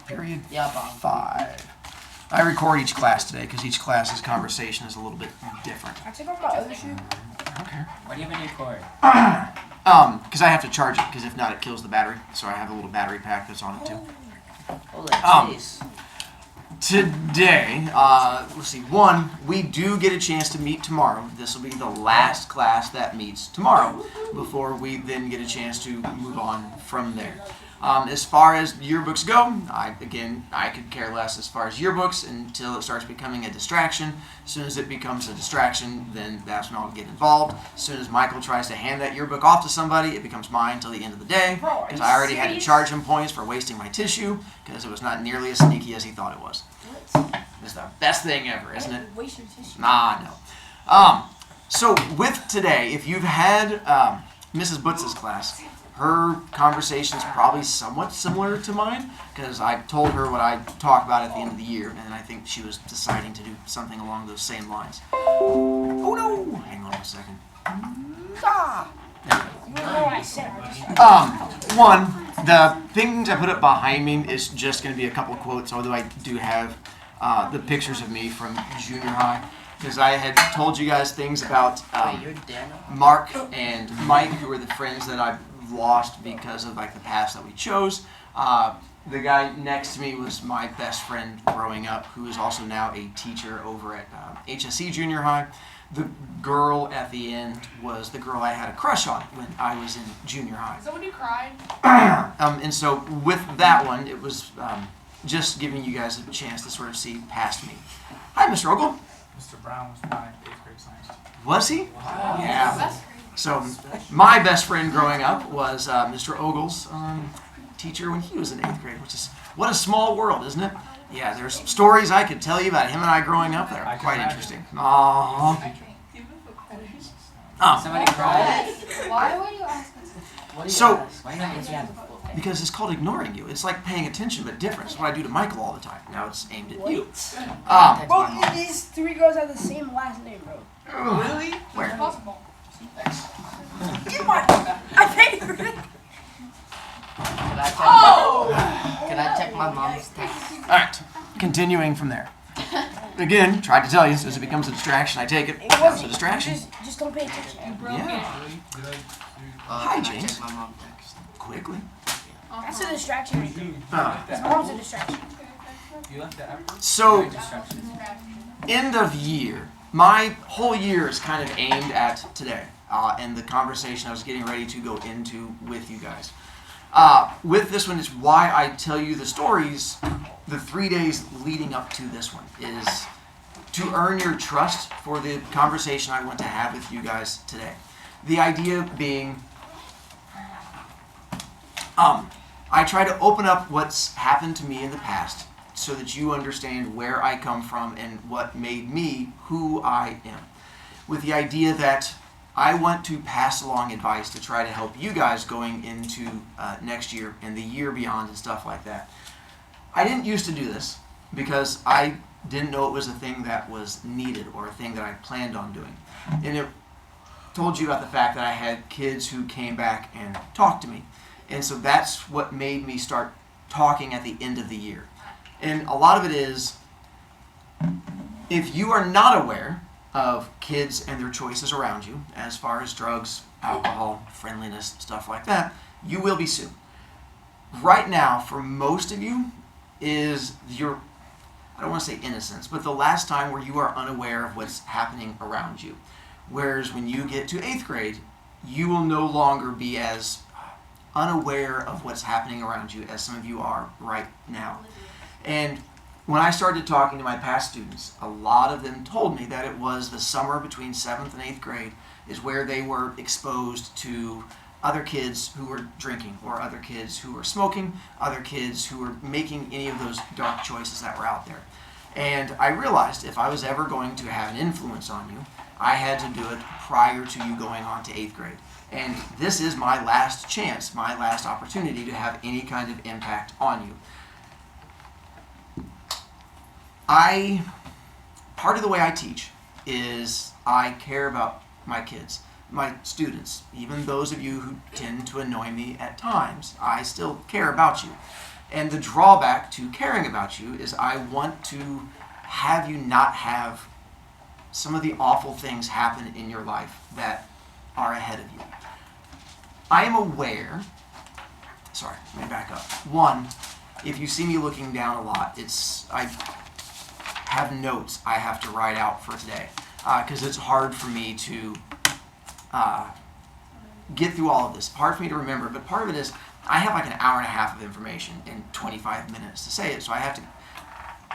Period 5. I record each class today because each class's conversation is a little bit different. I take off my other shoe. I don't care. Why do you have a new cord? Because I have to charge it, because if not, it kills the battery. So I have a little battery pack that's on it too. Holy jeez. Today, let's see. One, we do get a chance to meet tomorrow. This will be the last class that meets tomorrow before we then get a chance to move on from there. As far as yearbooks go, I could care less as far as yearbooks until it starts becoming a distraction. As soon as it becomes a distraction, then that's when I'll get involved. As soon as Michael tries to hand that yearbook off to somebody, it becomes mine until the end of the day. Because I already had to charge him points for wasting my tissue, because it was not nearly as sneaky as he thought it was. It's the best thing ever, isn't it? Waste your tissue. Nah, no. So with today, if you've had Mrs. Butz's class, her conversation is probably somewhat similar to mine, because I told her what I talk about at the end of the year, and I think she was deciding to do something along those same lines. Oh no! Hang on a second. One, the things I put up behind me is just going to be a couple of quotes, although I do have the pictures of me from junior high, because I had told you guys things about Mark and Mike, who were the friends that I lost because of like the paths that we chose. The guy next to me was my best friend growing up, who is also now a teacher over at HSE Junior High. The girl at the end was the girl I had a crush on when I was in junior high. Is that when you cried? And so with that one, it was just giving you guys a chance to sort of see past me. Hi, Mr. Ogle. Mr. Brown was my 8th grade science teacher. Was he? Wow. Yeah. So my best friend growing up was Mr. Ogle's teacher when he was in 8th grade, which is, what a small world, isn't it? Yeah, there's stories I could tell you about him and I growing up that are quite interesting. Aww. Somebody cried? Why would you ask us? What do you So- ask? Why not answer that? Because it's called ignoring you. It's like paying attention, but different. It's what I do to Michael all the time. Now it's aimed at you. Bro, these 3 girls have the same last name, bro. Really? Where? Possible. I paid for it. Can I check my mom's text? Alright, continuing from there. Again, tried to tell you, as it becomes a distraction, I take it. It's a distraction. Just don't pay attention. Yeah. Hi, Hi, James. Check my mom's text. Quickly. That's a distraction right there. His mom's a distraction. You left that after? So, end of year. My whole year is kind of aimed at today, and the conversation I was getting ready to go into with you guys. With this one is why I tell you the stories the 3 days leading up to this one, is to earn your trust for the conversation I want to have with you guys today. The idea being, I try to open up what's happened to me in the past so that you understand where I come from and what made me who I am. With the idea that I want to pass along advice to try to help you guys going into next year and the year beyond and stuff like that. I didn't used to do this because I didn't know it was a thing that was needed or a thing that I planned on doing. And it told you about the fact that I had kids who came back and talked to me. And so that's what made me start talking at the end of the year. And a lot of it is, if you are not aware of kids and their choices around you, as far as drugs, alcohol, friendliness, stuff like that, you will be soon. Right now, for most of you, is your, I don't want to say innocence, but the last time where you are unaware of what's happening around you. Whereas when you get to 8th grade, you will no longer be as unaware of what's happening around you as some of you are right now. And when I started talking to my past students, a lot of them told me that it was the summer between 7th and 8th grade is where they were exposed to other kids who were drinking, or other kids who were smoking, other kids who were making any of those dark choices that were out there. And I realized if I was ever going to have an influence on you, I had to do it prior to you going on to 8th grade. And this is my last chance, my last opportunity to have any kind of impact on you. Part of the way I teach is I care about my kids, my students, even those of you who tend to annoy me at times. I still care about you. And the drawback to caring about you is I want to have you not have some of the awful things happen in your life that are ahead of you. I am aware, sorry, let me back up. One, if you see me looking down a lot, I have notes I have to write out for today because it's hard for me to get through all of this. Hard for me to remember, but part of it is I have like an hour and a half of information in 25 minutes to say it, so I have to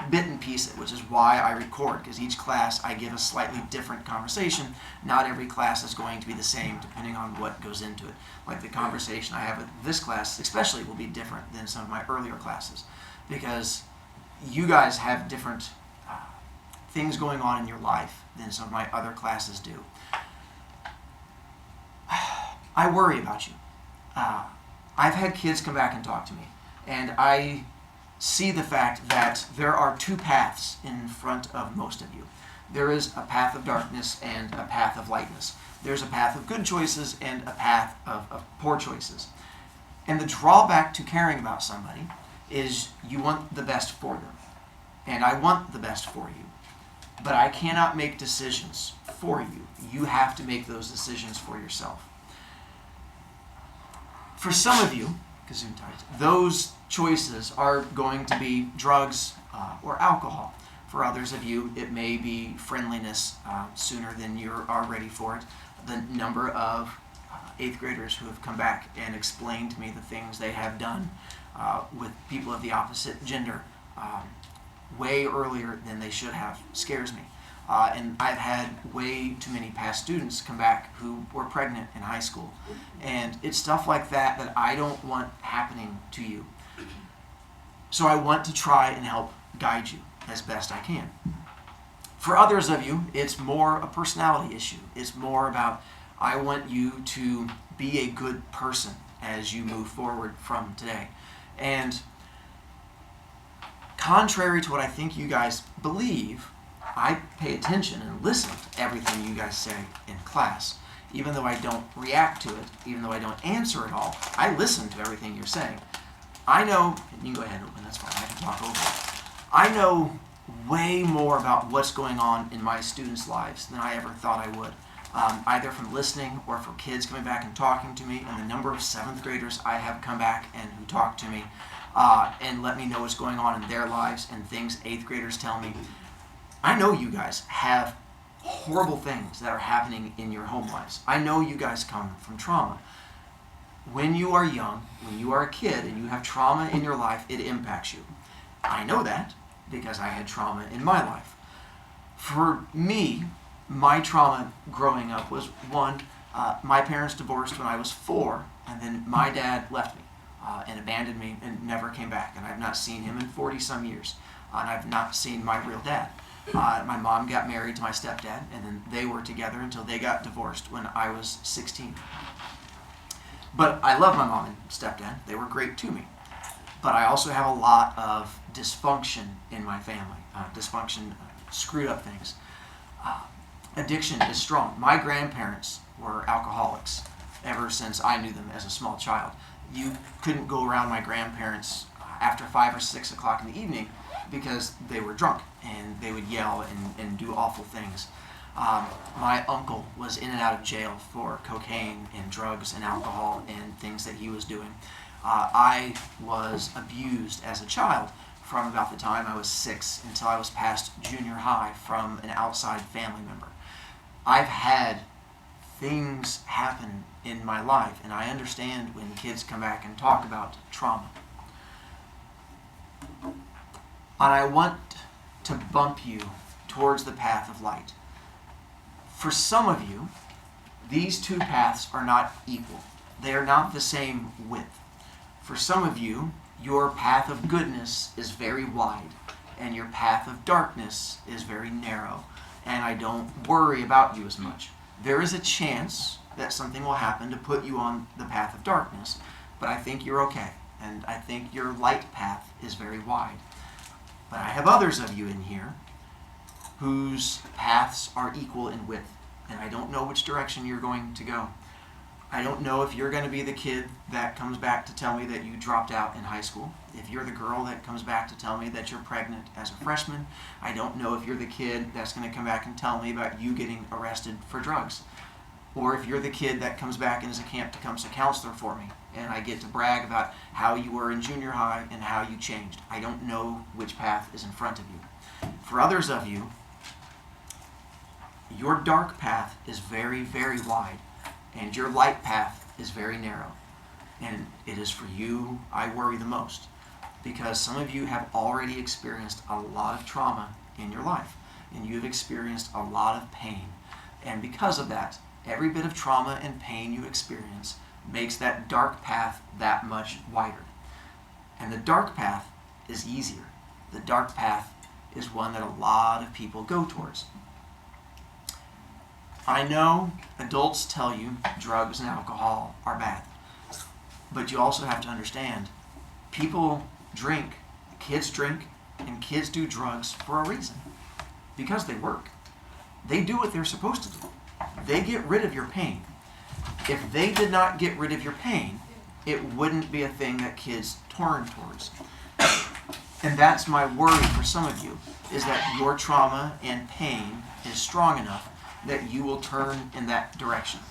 bit and piece it, which is why I record, because each class I give a slightly different conversation. Not every class is going to be the same depending on what goes into it. Like the conversation I have with this class especially will be different than some of my earlier classes, because you guys have different things going on in your life than some of my other classes do. I worry about you. I've had kids come back and talk to me, and I see the fact that there are two paths in front of most of you. There is a path of darkness and a path of lightness. There's a path of good choices and a path of poor choices. And the drawback to caring about somebody is you want the best for them. And I want the best for you. But I cannot make decisions for you. You have to make those decisions for yourself. For some of you, those choices are going to be drugs or alcohol. For others of you, it may be friendliness sooner than you are ready for it. The number of 8th graders who have come back and explained to me the things they have done with people of the opposite gender way earlier than they should have scares me. And I've had way too many past students come back who were pregnant in high school. And it's stuff like that that I don't want happening to you. So I want to try and help guide you as best I can. For others of you, it's more a personality issue. It's more about, I want you to be a good person as you move forward from today. And contrary to what I think you guys believe, I pay attention and listen to everything you guys say in class. Even though I don't react to it, even though I don't answer it all, I listen to everything you're saying. I know, and you can go ahead and open, that's fine, I can talk over it. I know way more about what's going on in my students' lives than I ever thought I would. Either from listening or from kids coming back and talking to me, and the number of 7th graders I have come back and who talk to me and let me know what's going on in their lives and things 8th graders tell me. I know you guys have horrible things that are happening in your home lives. I know you guys come from trauma. When you are young, when you are a kid and you have trauma in your life, it impacts you. I know that because I had trauma in my life. For me, my trauma growing up was one, my parents divorced when I was 4, and then my dad left me and abandoned me and never came back. And I've not seen him in 40 some years. And I've not seen my real dad. My mom got married to my stepdad, and then they were together until they got divorced when I was 16. But I love my mom and stepdad. They were great to me. But I also have a lot of dysfunction in my family. Dysfunction, screwed up things. Addiction is strong. My grandparents were alcoholics ever since I knew them as a small child. You couldn't go around my grandparents after 5 or 6 o'clock in the evening because they were drunk and they would yell and do awful things. My uncle was in and out of jail for cocaine and drugs and alcohol and things that he was doing. I was abused as a child from about the time I was 6 until I was past junior high from an outside family member. I've had things happen in my life, and I understand when kids come back and talk about trauma. And I want to bump you towards the path of light. For some of you, these two paths are not equal. They are not the same width. For some of you, your path of goodness is very wide, and your path of darkness is very narrow, and I don't worry about you as much. There is a chance that something will happen to put you on the path of darkness, but I think you're okay, and I think your light path is very wide. But I have others of you in here whose paths are equal in width, and I don't know which direction you're going to go. I don't know if you're going to be the kid that comes back to tell me that you dropped out in high school. If you're the girl that comes back to tell me that you're pregnant as a freshman. I don't know if you're the kid that's going to come back and tell me about you getting arrested for drugs. Or if you're the kid that comes back and is a camp becomes a counselor for me, and I get to brag about how you were in junior high and how you changed. I don't know which path is in front of you. For others of you, your dark path is very, very wide, and your light path is very narrow. And it is for you I worry the most, because some of you have already experienced a lot of trauma in your life, and you've experienced a lot of pain. And because of that, every bit of trauma and pain you experience makes that dark path that much wider. And the dark path is easier. The dark path is one that a lot of people go towards. I know adults tell you drugs and alcohol are bad, but you also have to understand people drink, kids drink, and kids do drugs for a reason. Because they work. They do what they're supposed to do. They get rid of your pain. If they did not get rid of your pain, it wouldn't be a thing that kids turn towards. And that's my worry for some of you, is that your trauma and pain is strong enough that you will turn in that direction.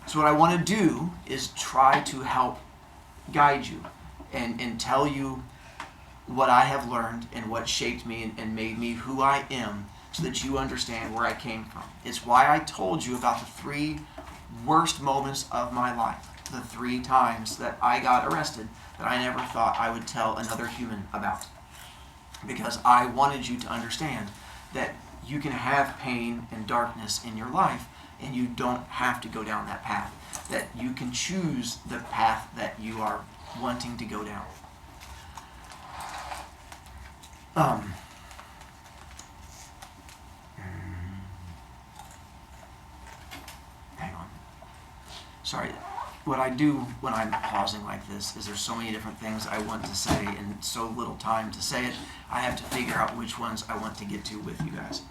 So what I want to do is try to help guide you and tell you what I have learned and what shaped me and made me who I am, so that you understand where I came from. It's why I told you about the 3 worst moments of my life, the 3 times that I got arrested that I never thought I would tell another human about. Because I wanted you to understand that you can have pain and darkness in your life, and you don't have to go down that path. That you can choose the path that you are wanting to go down. Hang on. Sorry. What I do when I'm pausing like this is there's so many different things I want to say and so little time to say it. I have to figure out which ones I want to get to with you guys.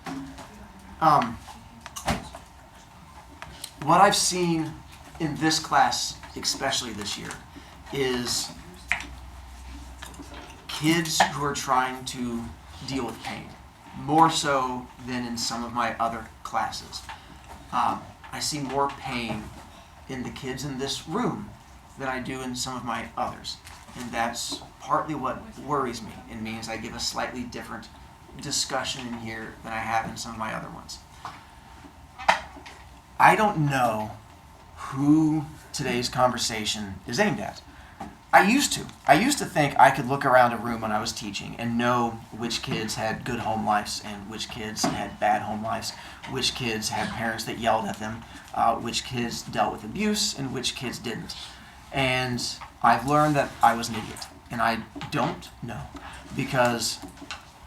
What I've seen in this class, especially this year, is kids who are trying to deal with pain, more so than in some of my other classes. I see more pain in the kids in this room than I do in some of my others. And that's partly what worries me. It means I give a slightly different discussion in here than I have in some of my other ones. I don't know who today's conversation is aimed at. I used to think I could look around a room when I was teaching and know which kids had good home lives and which kids had bad home lives, which kids had parents that yelled at them, which kids dealt with abuse, and which kids didn't. And I've learned that I was an idiot. And I don't know, because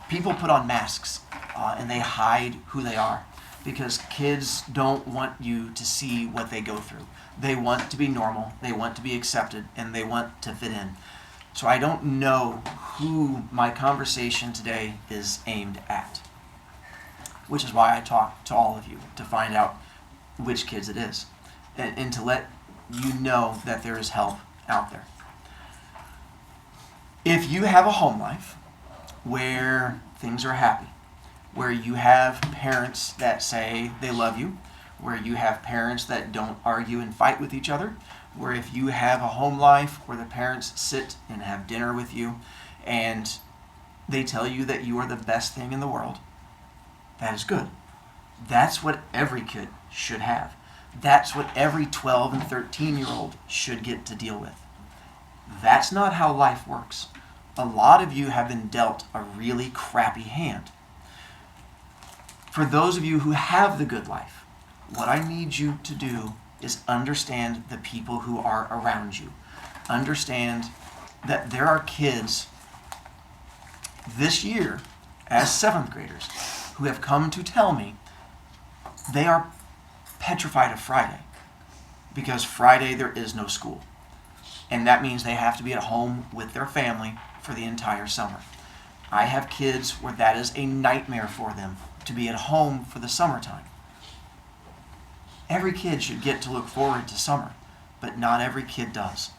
people put on masks and they hide who they are, because kids don't want you to see what they go through. They want to be normal, they want to be accepted, and they want to fit in. So I don't know who my conversation today is aimed at, which is why I talk to all of you, to find out which kids it is, and to let you know that there is help out there. If you have a home life where things are happy, where you have parents that say they love you, where you have parents that don't argue and fight with each other, where if you have a home life where the parents sit and have dinner with you and they tell you that you are the best thing in the world, that is good. That's what every kid should have. That's what every 12 and 13-year-old should get to deal with. That's not how life works. A lot of you have been dealt a really crappy hand. For those of you who have the good life, what I need you to do is understand the people who are around you. Understand that there are kids this year, as 7th graders, who have come to tell me they are petrified of Friday, because Friday there is no school. And that means they have to be at home with their family for the entire summer. I have kids where that is a nightmare for them, to be at home for the summertime. Every kid should get to look forward to summer, but not every kid does.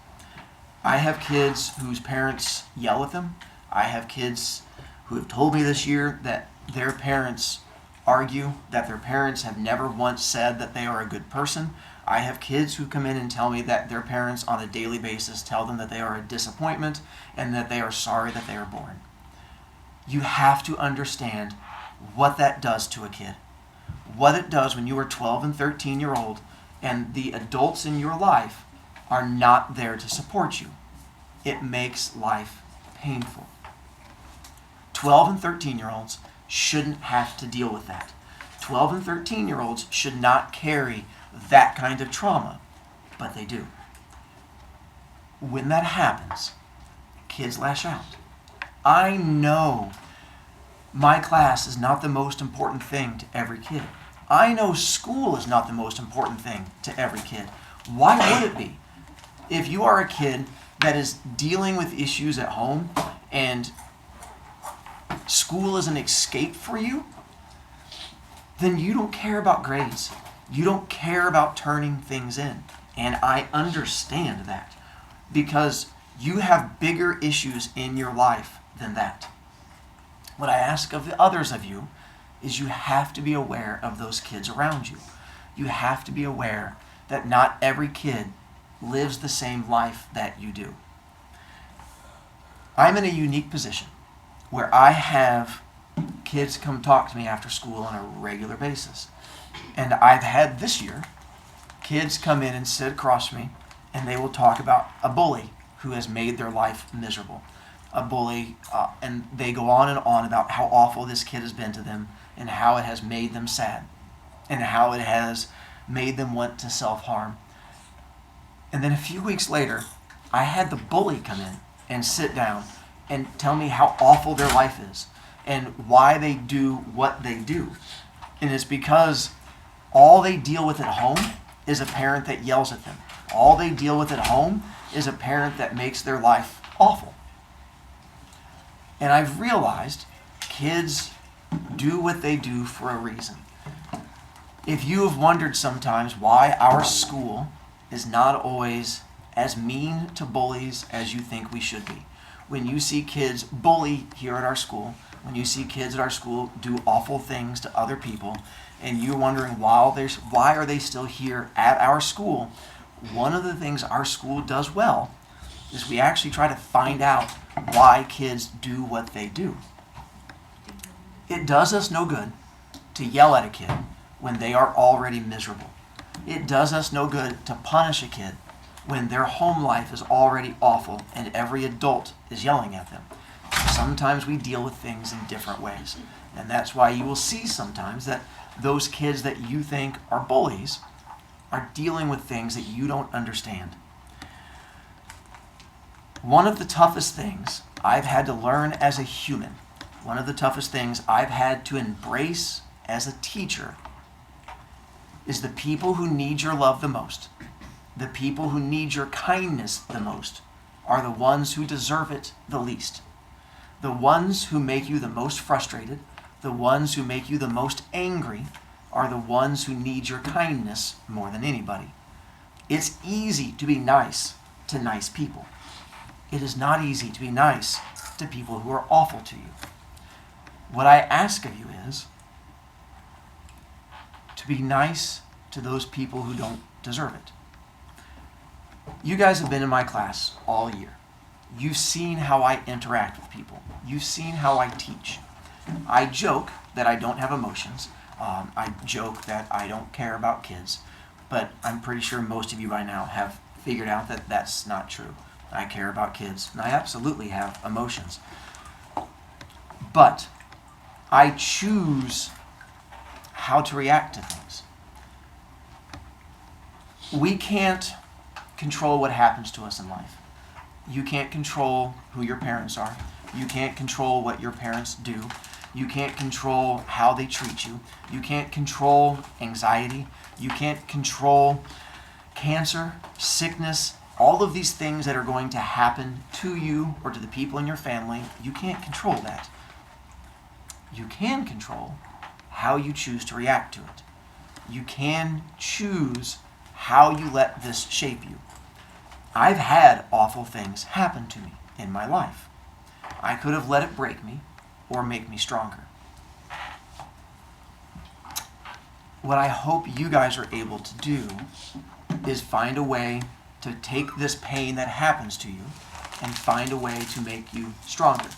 I have kids whose parents yell at them. I have kids who have told me this year that their parents argue, that their parents have never once said that they are a good person. I have kids who come in and tell me that their parents on a daily basis tell them that they are a disappointment and that they are sorry that they are born. You have to understand what that does to a kid. What it does when you are 12 and 13-year-old and the adults in your life are not there to support you. It makes life painful. 12 and 13-year-olds shouldn't have to deal with that. 12 and 13-year-olds should not carry that kind of trauma, but they do. When that happens, kids lash out. I know my class is not the most important thing to every kid. I know school is not the most important thing to every kid. Why would it be? If you are a kid that is dealing with issues at home and school is an escape for you, then you don't care about grades. You don't care about turning things in. And I understand that because you have bigger issues in your life than that. What I ask of the others of you is you have to be aware of those kids around you. You have to be aware that not every kid lives the same life that you do. I'm in a unique position where I have kids come talk to me after school on a regular basis. And I've had this year kids come in and sit across from me and they will talk about a bully who has made their life miserable. A bully, and they go on and on about how awful this kid has been to them and how it has made them sad and how it has made them want to self-harm. And then a few weeks later, I had the bully come in and sit down and tell me how awful their life is and why they do what they do. And it's because all they deal with at home is a parent that yells at them. All they deal with at home is a parent that makes their life awful. And I've realized kids do what they do for a reason. If you have wondered sometimes why our school is not always as mean to bullies as you think we should be, when you see kids bully here at our school, when you see kids at our school do awful things to other people, and you're wondering why are they still here at our school, one of the things our school does well is we actually try to find out why kids do what they do. It does us no good to yell at a kid when they are already miserable. It does us no good to punish a kid when their home life is already awful and every adult is yelling at them. Sometimes we deal with things in different ways. And that's why you will see sometimes that those kids that you think are bullies are dealing with things that you don't understand. One of the toughest things I've had to learn as a human, one of the toughest things I've had to embrace as a teacher is the people who need your love the most, the people who need your kindness the most, are the ones who deserve it the least. The ones who make you the most frustrated, the ones who make you the most angry, are the ones who need your kindness more than anybody. It's easy to be nice to nice people. It is not easy to be nice to people who are awful to you. What I ask of you is to be nice to those people who don't deserve it. You guys have been in my class all year. You've seen how I interact with people. You've seen how I teach. I joke that I don't have emotions. I joke that I don't care about kids. But I'm pretty sure most of you by now have figured out that that's not true. I care about kids, and I absolutely have emotions. But I choose how to react to things. We can't control what happens to us in life. You can't control who your parents are. You can't control what your parents do. You can't control how they treat you. You can't control anxiety. You can't control cancer, sickness, all of these things that are going to happen to you or to the people in your family. You can't control that. You can control how you choose to react to it. You can choose how you let this shape you. I've had awful things happen to me in my life. I could have let it break me or make me stronger. What I hope you guys are able to do is find a way to take this pain that happens to you and find a way to make you stronger.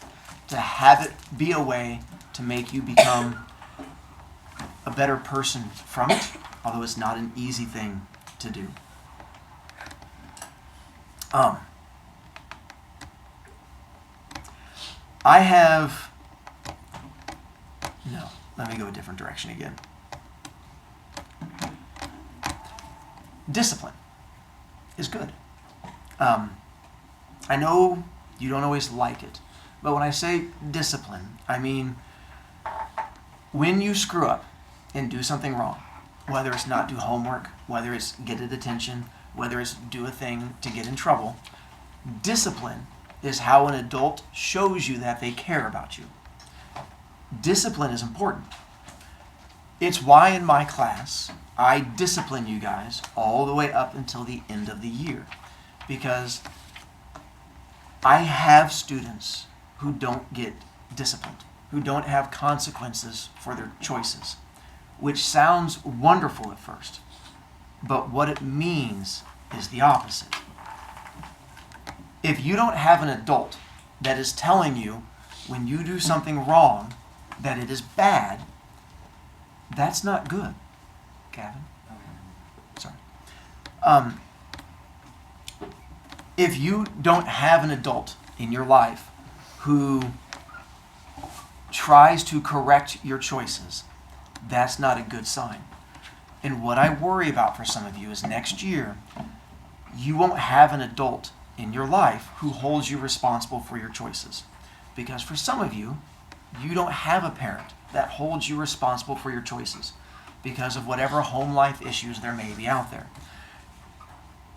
To have it be a way to make you become a better person from it, although it's not an easy thing to do. Let me go a different direction again. Discipline is good. I know you don't always like it, but when I say discipline, I mean when you screw up and do something wrong, whether it's not do homework, whether it's get a detention, whether it's do a thing to get in trouble, discipline is how an adult shows you that they care about you. Discipline is important. It's why in my class I discipline you guys all the way up until the end of the year, because I have students who don't get disciplined, who don't have consequences for their choices, which sounds wonderful at first, but what it means is the opposite. If you don't have an adult that is telling you when you do something wrong that it is bad, that's not good. Gavin? Sorry. If you don't have an adult in your life who tries to correct your choices, that's not a good sign. And what I worry about for some of you is next year, you won't have an adult in your life who holds you responsible for your choices. Because for some of you, you don't have a parent that holds you responsible for your choices because of whatever home life issues there may be out there.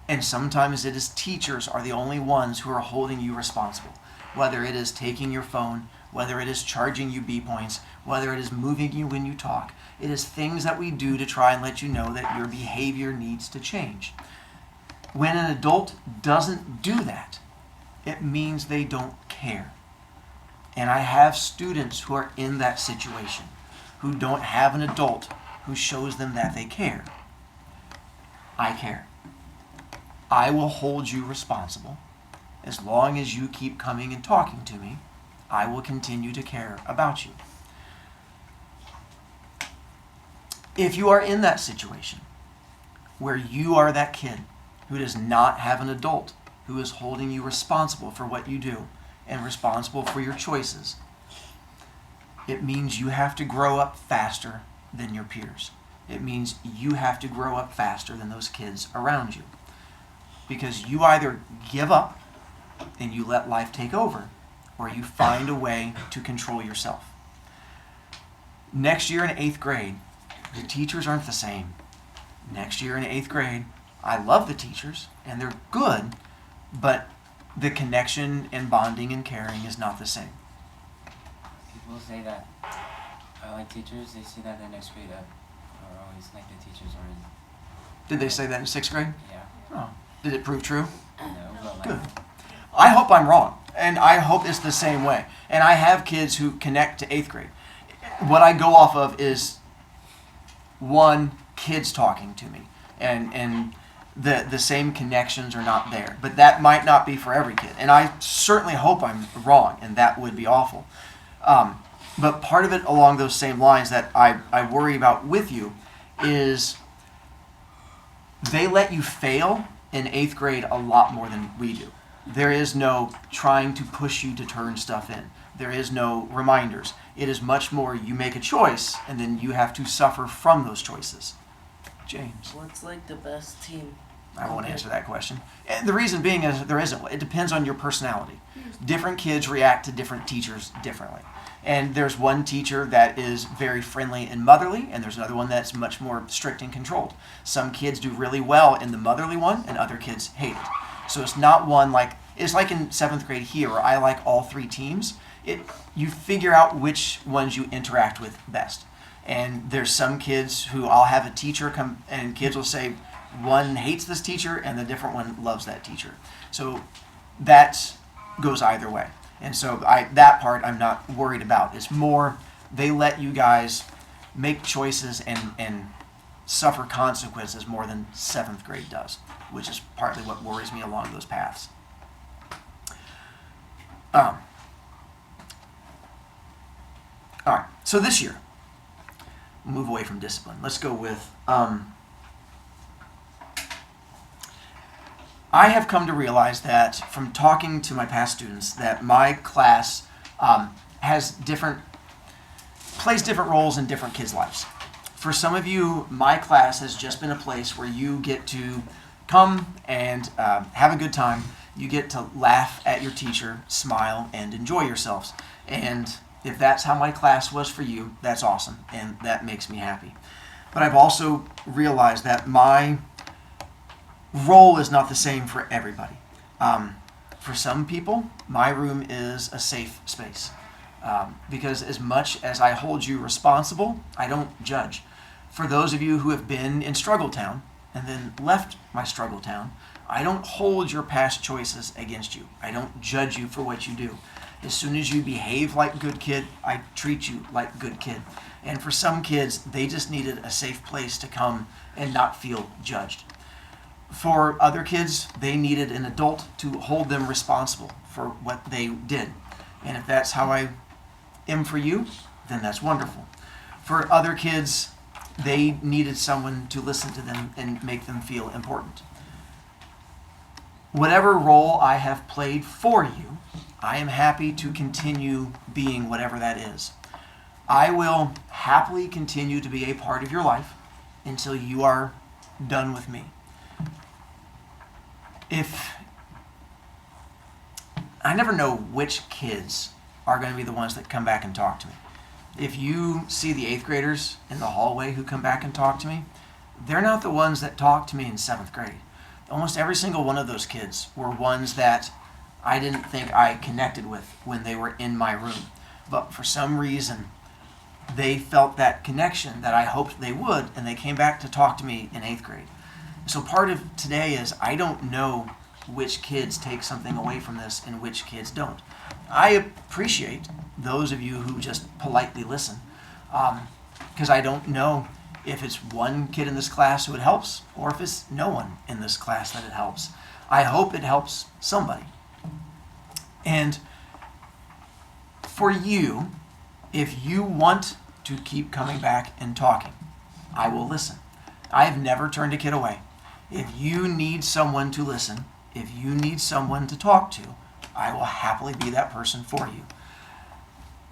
And sometimes it is teachers are the only ones who are holding you responsible. Whether it is taking your phone, whether it is charging you B points, whether it is moving you when you talk. It is things that we do to try and let you know that your behavior needs to change. When an adult doesn't do that, it means they don't care. And I have students who are in that situation, who don't have an adult who shows them that they care. I care. I will hold you responsible. As long as you keep coming and talking to me, I will continue to care about you. If you are in that situation where you are that kid who does not have an adult who is holding you responsible for what you do and responsible for your choices, it means you have to grow up faster than your peers. It means you have to grow up faster than those kids around you. Because you either give up and you let life take over, or you find a way to control yourself. Next year in 8th grade, the teachers aren't the same. Next year in 8th grade, I love the teachers, and they're good, but the connection and bonding and caring is not the same. People say that I like teachers, they see that in next grade are always like the teachers are in. Did they say that in 6th grade? Yeah. Oh. Did it prove true? No, but like, Good. I hope I'm wrong, and I hope it's the same way. And I have kids who connect to 8th grade. What I go off of is one, kids talking to me, and the same connections are not there. But that might not be for every kid, and I certainly hope I'm wrong, and that would be awful. But part of it along those same lines that I worry about with you is they let you fail in 8th grade a lot more than we do. There is no trying to push you to turn stuff in. There is no reminders. It is much more you make a choice and then you have to suffer from those choices. James. What's like the best team? I won't answer that question. And the reason being is there isn't. It depends on your personality. Different kids react to different teachers differently. And there's one teacher that is very friendly and motherly, and there's another one that's much more strict and controlled. Some kids do really well in the motherly one, and other kids hate it. So it's not one like, it's like in 7th grade here, where I like all 3 teams. You figure out which ones you interact with best. And there's some kids who I'll have a teacher come, and kids will say one hates this teacher and the different one loves that teacher. So that goes either way. And so that part I'm not worried about. It's more they let you guys make choices and suffer consequences more than 7th grade does, which is partly what worries me along those paths. All right, so this year, we'll move away from discipline. Let's go with, I have come to realize that from talking to my past students that my class plays different roles in different kids' lives. For some of you, my class has just been a place where you get to come and have a good time. You get to laugh at your teacher, smile, and enjoy yourselves. And if that's how my class was for you, that's awesome, and that makes me happy. But I've also realized that my role is not the same for everybody. For some people, my room is a safe space. Because as much as I hold you responsible, I don't judge. For those of you who have been in Struggle Town and then left my Struggle Town, I don't hold your past choices against you. I don't judge you for what you do. As soon as you behave like a good kid, I treat you like a good kid. And for some kids, they just needed a safe place to come and not feel judged. For other kids, they needed an adult to hold them responsible for what they did. And if that's how I am for you, then that's wonderful. For other kids, they needed someone to listen to them and make them feel important. Whatever role I have played for you, I am happy to continue being whatever that is. I will happily continue to be a part of your life until you are done with me. I never know which kids are going to be the ones that come back and talk to me. If you see the 8th graders in the hallway who come back and talk to me, they're not the ones that talked to me in 7th grade. Almost every single one of those kids were ones that I didn't think I connected with when they were in my room. But for some reason, they felt that connection that I hoped they would, and they came back to talk to me in 8th grade. So part of today is I don't know which kids take something away from this and which kids don't. I appreciate those of you who just politely listen, because I don't know if it's one kid in this class who it helps or if it's no one in this class that it helps. I hope it helps somebody. And for you, if you want to keep coming back and talking, I will listen. I have never turned a kid away. If you need someone to listen, if you need someone to talk to, I will happily be that person for you.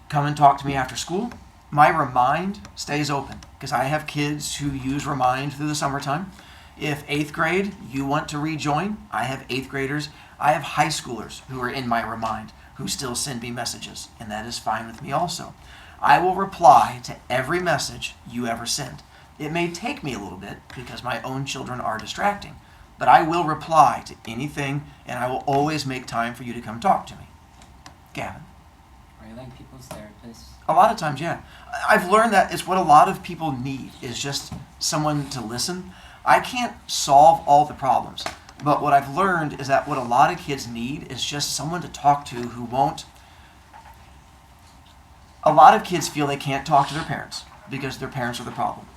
Come and talk to me after school. My Remind stays open because I have kids who use Remind through the summertime. If 8th grade you want to rejoin, I have 8th graders. I have high schoolers who are in my Remind who still send me messages, and that is fine with me also. I will reply to every message you ever send. It may take me a little bit because my own children are distracting, but I will reply to anything, and I will always make time for you to come talk to me. Gavin. Are you like people's therapists? A lot of times, yeah. I've learned that it's what a lot of people need is just someone to listen. I can't solve all the problems, but what I've learned is that what a lot of kids need is just someone to talk to who won't. A lot of kids feel they can't talk to their parents because their parents are the problem.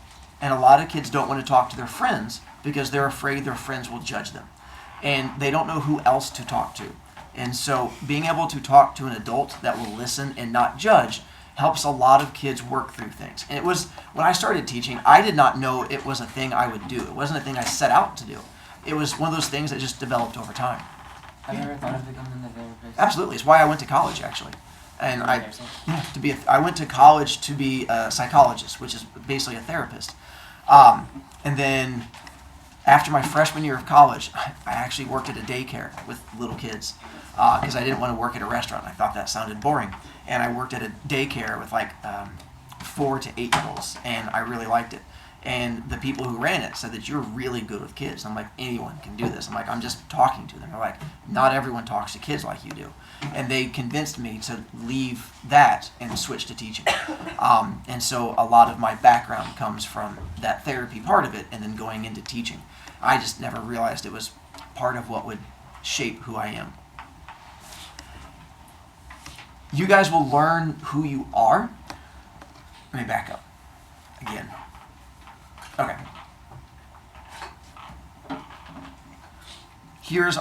And a lot of kids don't want to talk to their friends because they're afraid their friends will judge them. And they don't know who else to talk to. And so being able to talk to an adult that will listen and not judge helps a lot of kids work through things. And it was, when I started teaching, I did not know it was a thing I would do. It wasn't a thing I set out to do. It was one of those things that just developed over time. Have you ever thought of becoming a therapist? Absolutely. It's why I went to college, actually. And I went to college to be a psychologist, which is basically a therapist. And then after my freshman year of college, I actually worked at a daycare with little kids because I didn't want to work at a restaurant. I thought that sounded boring. And I worked at a daycare with like 4 to 8 year olds, and I really liked it. And the people who ran it said that you're really good with kids. I'm like, anyone can do this. I'm like, I'm just talking to them. They're like, not everyone talks to kids like you do. And they convinced me to leave that and switch to teaching. And so a lot of my background comes from that therapy part of it and then going into teaching. I just never realized it was part of what would shape who I am. You guys will learn who you are. Let me back up again. Okay.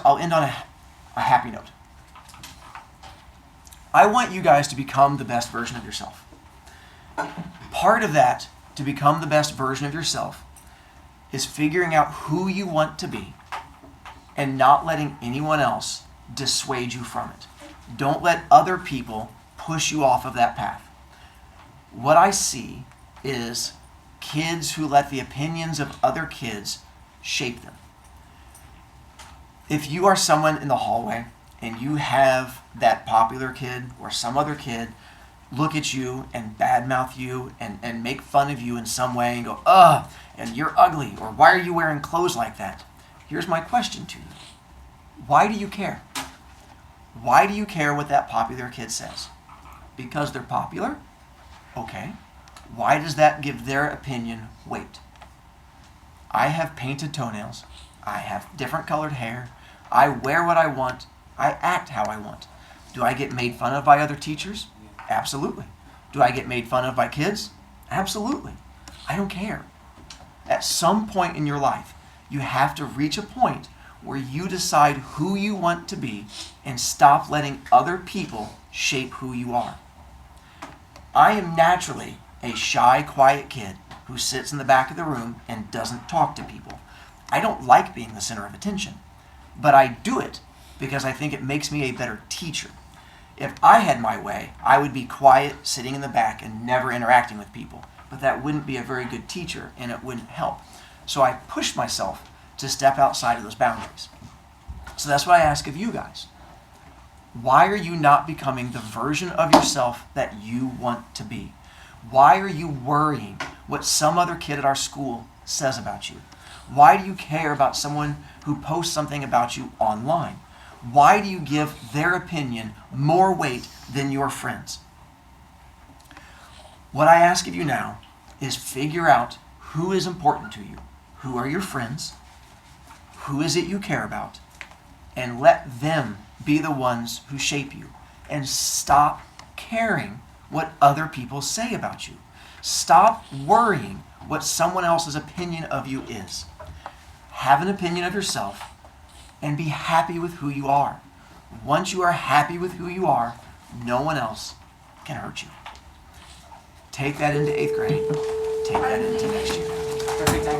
I'll end on a happy note. I want you guys to become the best version of yourself. Part of that, to become the best version of yourself, is figuring out who you want to be and not letting anyone else dissuade you from it. Don't let other people push you off of that path. What I see is kids who let the opinions of other kids shape them. If you are someone in the hallway and you have that popular kid or some other kid look at you and badmouth you and make fun of you in some way and go, ugh, and you're ugly, or why are you wearing clothes like that? Here's my question to you. Why do you care? Why do you care what that popular kid says? Because they're popular? Okay. Why does that give their opinion weight? I have painted toenails. I have different colored hair. I wear what I want. I act how I want. Do I get made fun of by other teachers? Absolutely. Do I get made fun of by kids? Absolutely. I don't care. At some point in your life, you have to reach a point where you decide who you want to be and stop letting other people shape who you are. I am naturally a shy, quiet kid who sits in the back of the room and doesn't talk to people. I don't like being the center of attention, but I do it because I think it makes me a better teacher. If I had my way, I would be quiet, sitting in the back, and never interacting with people. But that wouldn't be a very good teacher, and it wouldn't help. So I push myself to step outside of those boundaries. So that's what I ask of you guys. Why are you not becoming the version of yourself that you want to be? Why are you worrying what some other kid at our school says about you? Why do you care about someone who posts something about you online? Why do you give their opinion more weight than your friends? What I ask of you now is figure out who is important to you. Who are your friends? Who is it you care about? And let them be the ones who shape you. And stop caring what other people say about you. Stop worrying what someone else's opinion of you is. Have an opinion of yourself and be happy with who you are. Once you are happy with who you are, no one else can hurt you. Take that into 8th grade. Take that into next year. Perfect.